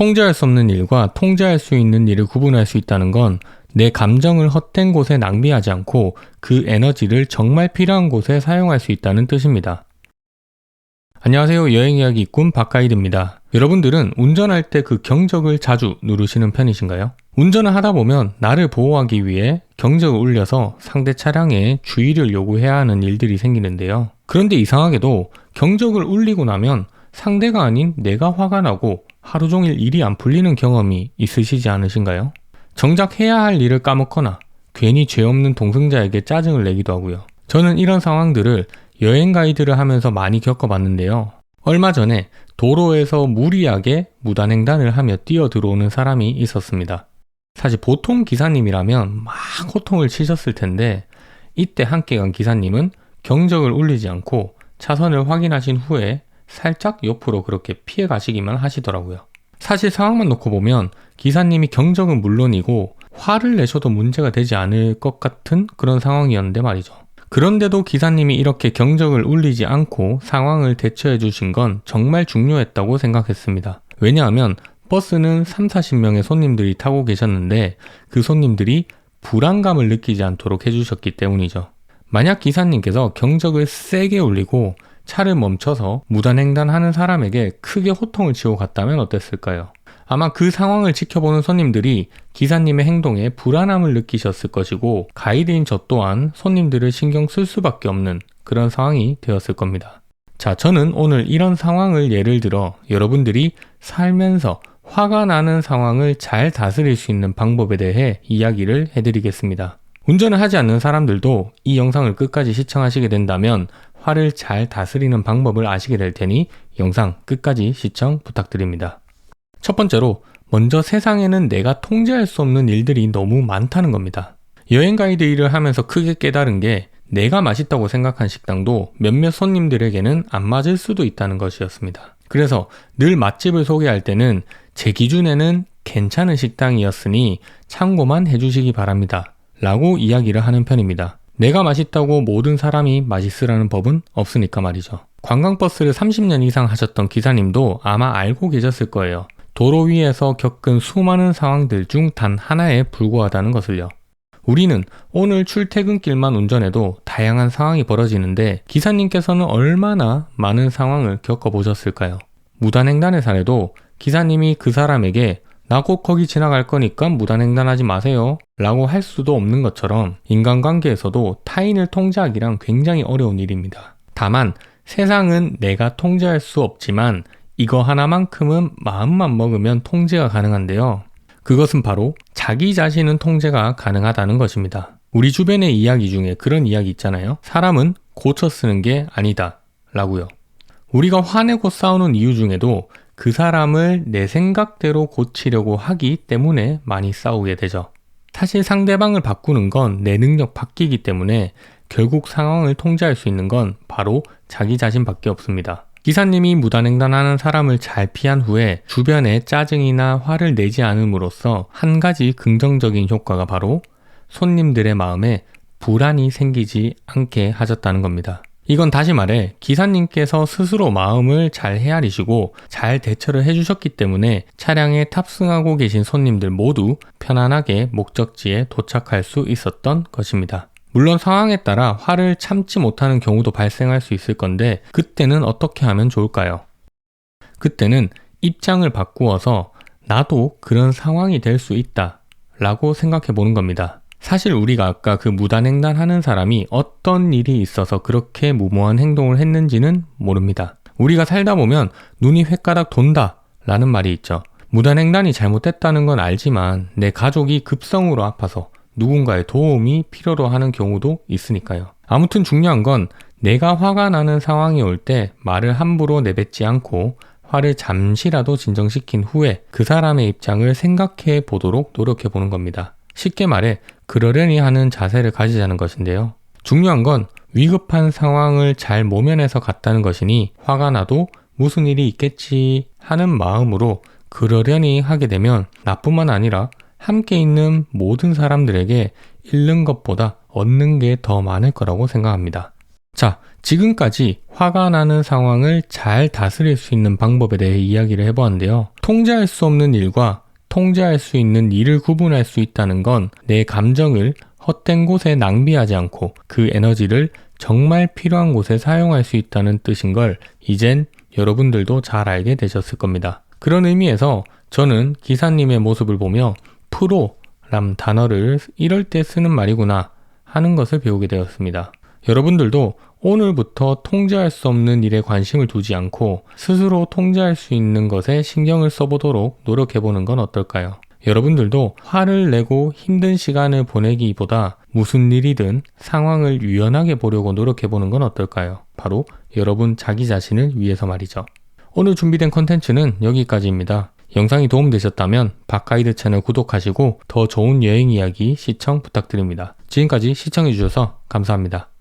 통제할 수 없는 일과 통제할 수 있는 일을 구분할 수 있다는 건 내 감정을 헛된 곳에 낭비하지 않고 그 에너지를 정말 필요한 곳에 사용할 수 있다는 뜻입니다. 안녕하세요. 여행이야기꾼 박가이드입니다. 여러분들은 운전할 때 그 경적을 자주 누르시는 편이신가요? 운전을 하다 보면 나를 보호하기 위해 경적을 울려서 상대 차량에 주의를 요구해야 하는 일들이 생기는데요. 그런데 이상하게도 경적을 울리고 나면 상대가 아닌 내가 화가 나고 하루 종일 일이 안 풀리는 경험이 있으시지 않으신가요? 정작 해야 할 일을 까먹거나 괜히 죄 없는 동승자에게 짜증을 내기도 하고요. 저는 이런 상황들을 여행 가이드를 하면서 많이 겪어봤는데요. 얼마 전에 도로에서 무리하게 무단횡단을 하며 뛰어 들어오는 사람이 있었습니다. 사실 보통 기사님이라면 막 호통을 치셨을 텐데 이때 함께 간 기사님은 경적을 울리지 않고 차선을 확인하신 후에 살짝 옆으로 그렇게 피해 가시기만 하시더라고요. 사실 상황만 놓고 보면 기사님이 경적은 물론이고 화를 내셔도 문제가 되지 않을 것 같은 그런 상황이었는데 말이죠. 그런데도 기사님이 이렇게 경적을 울리지 않고 상황을 대처해 주신 건 정말 중요했다고 생각했습니다. 왜냐하면 버스는 30-40명의 손님들이 타고 계셨는데 그 손님들이 불안감을 느끼지 않도록 해주셨기 때문이죠. 만약 기사님께서 경적을 세게 울리고 차를 멈춰서 무단횡단하는 사람에게 크게 호통을 치고 갔다면 어땠을까요? 아마 그 상황을 지켜보는 손님들이 기사님의 행동에 불안함을 느끼셨을 것이고 가이드인 저 또한 손님들을 신경 쓸 수밖에 없는 그런 상황이 되었을 겁니다. 자, 저는 오늘 이런 상황을 예를 들어 여러분들이 살면서 화가 나는 상황을 잘 다스릴 수 있는 방법에 대해 이야기를 해드리겠습니다. 운전을 하지 않는 사람들도 이 영상을 끝까지 시청하시게 된다면 화를 잘 다스리는 방법을 아시게 될 테니 영상 끝까지 시청 부탁드립니다. 첫 번째로 먼저 세상에는 내가 통제할 수 없는 일들이 너무 많다는 겁니다. 여행 가이드 일을 하면서 크게 깨달은 게 내가 맛있다고 생각한 식당도 몇몇 손님들에게는 안 맞을 수도 있다는 것이었습니다. 그래서 늘 맛집을 소개할 때는 제 기준에는 괜찮은 식당이었으니 참고만 해주시기 바랍니다. 라고 이야기를 하는 편입니다. 내가 맛있다고 모든 사람이 맛있으라는 법은 없으니까 말이죠. 관광버스를 30년 이상 하셨던 기사님도 아마 알고 계셨을 거예요. 도로 위에서 겪은 수많은 상황들 중 단 하나에 불과하다는 것을요. 우리는 오늘 출퇴근길만 운전해도 다양한 상황이 벌어지는데 기사님께서는 얼마나 많은 상황을 겪어보셨을까요? 무단횡단의 사례도 기사님이 그 사람에게 나 곧 거기 지나갈 거니까 무단횡단하지 마세요 라고 할 수도 없는 것처럼 인간관계에서도 타인을 통제하기란 굉장히 어려운 일입니다. 다만 세상은 내가 통제할 수 없지만 이거 하나만큼은 마음만 먹으면 통제가 가능한데요. 그것은 바로 자기 자신은 통제가 가능하다는 것입니다. 우리 주변의 이야기 중에 그런 이야기 있잖아요. 사람은 고쳐 쓰는 게 아니다 라고요. 우리가 화내고 싸우는 이유 중에도 그 사람을 내 생각대로 고치려고 하기 때문에 많이 싸우게 되죠. 사실 상대방을 바꾸는 건 내 능력 밖이기 때문에 결국 상황을 통제할 수 있는 건 바로 자기 자신밖에 없습니다. 기사님이 무단횡단하는 사람을 잘 피한 후에 주변에 짜증이나 화를 내지 않음으로써 한 가지 긍정적인 효과가 바로 손님들의 마음에 불안이 생기지 않게 하셨다는 겁니다. 이건 다시 말해 기사님께서 스스로 마음을 잘 헤아리시고 잘 대처를 해주셨기 때문에 차량에 탑승하고 계신 손님들 모두 편안하게 목적지에 도착할 수 있었던 것입니다. 물론 상황에 따라 화를 참지 못하는 경우도 발생할 수 있을 건데 그때는 어떻게 하면 좋을까요? 그때는 입장을 바꾸어서 나도 그런 상황이 될 수 있다 라고 생각해 보는 겁니다. 사실 우리가 아까 그 무단횡단하는 사람이 어떤 일이 있어서 그렇게 무모한 행동을 했는지는 모릅니다. 우리가 살다 보면 눈이 횟가닥 돈다 라는 말이 있죠. 무단횡단이 잘못됐다는 건 알지만 내 가족이 급성으로 아파서 누군가의 도움이 필요로 하는 경우도 있으니까요. 아무튼 중요한 건 내가 화가 나는 상황이 올 때 말을 함부로 내뱉지 않고 화를 잠시라도 진정시킨 후에 그 사람의 입장을 생각해 보도록 노력해 보는 겁니다. 쉽게 말해 그러려니 하는 자세를 가지자는 것인데요. 중요한 건 위급한 상황을 잘 모면해서 갔다는 것이니 화가 나도 무슨 일이 있겠지 하는 마음으로 그러려니 하게 되면 나뿐만 아니라 함께 있는 모든 사람들에게 잃는 것보다 얻는 게 더 많을 거라고 생각합니다. 자, 지금까지 화가 나는 상황을 잘 다스릴 수 있는 방법에 대해 이야기를 해보았는데요. 통제할 수 없는 일과 통제할 수 있는 일을 구분할 수 있다는 건 내 감정을 헛된 곳에 낭비하지 않고 그 에너지를 정말 필요한 곳에 사용할 수 있다는 뜻인 걸 이젠 여러분들도 잘 알게 되셨을 겁니다. 그런 의미에서 저는 기사님의 모습을 보며 프로란 단어를 이럴 때 쓰는 말이구나 하는 것을 배우게 되었습니다. 여러분들도 오늘부터 통제할 수 없는 일에 관심을 두지 않고 스스로 통제할 수 있는 것에 신경을 써보도록 노력해보는 건 어떨까요? 여러분들도 화를 내고 힘든 시간을 보내기보다 무슨 일이든 상황을 유연하게 보려고 노력해보는 건 어떨까요? 바로 여러분 자기 자신을 위해서 말이죠. 오늘 준비된 컨텐츠는 여기까지입니다. 영상이 도움되셨다면 박가이드 채널 구독하시고 더 좋은 여행 이야기 시청 부탁드립니다. 지금까지 시청해주셔서 감사합니다.